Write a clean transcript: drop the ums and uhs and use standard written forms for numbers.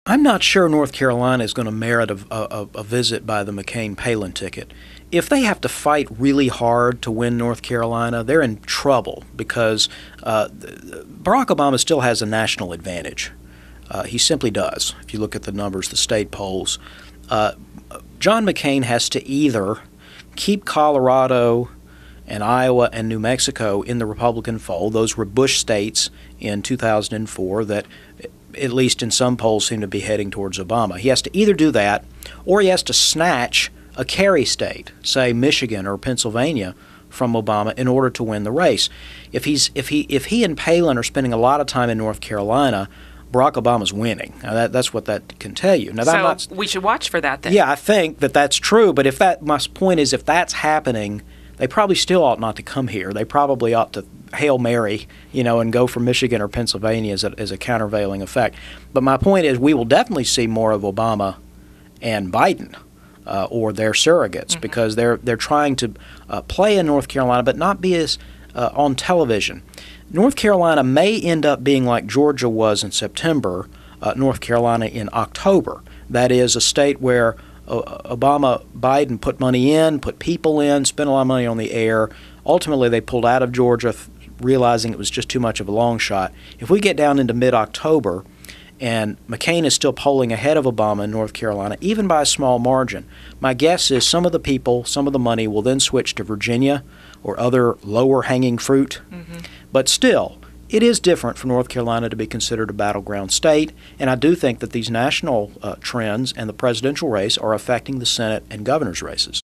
I'm not sure North Carolina is going to merit a visit by the McCain-Palin ticket. If they have to fight really hard to win North Carolina, they're in trouble because Barack Obama still has a national advantage. He simply does. If you look at the numbers, the state polls, John McCain has to either keep Colorado and Iowa and New Mexico in the Republican fold. Those were Bush states in 2004 that, at least in some polls, seem to be heading towards Obama. He has to either do that, or he has to snatch a carry state, say Michigan or Pennsylvania, from Obama in order to win the race. If he and Palin are spending a lot of time in North Carolina, Barack Obama's winning. Now that's what that can tell you. Now, so we should watch for that then. Yeah, I think that's true. But my point is, if that's happening, they probably still ought not to come here. They probably ought to Hail Mary, and go for Michigan or Pennsylvania as a countervailing effect. But my point is, we will definitely see more of Obama and Biden or their surrogates, because they're trying to play in North Carolina, but not be as on television. North Carolina may end up being like Georgia was in September, North Carolina in October. That is a state where Biden put money in, put people in, spent a lot of money on the air. Ultimately, they pulled out of Georgia, realizing it was just too much of a long shot. If we get down into mid-October and McCain is still polling ahead of Obama in North Carolina, even by a small margin, my guess is some of the people, some of the money will then switch to Virginia or other lower-hanging fruit. But still, it is different for North Carolina to be considered a battleground state, and I do think that these national trends and the presidential race are affecting the Senate and governor's races.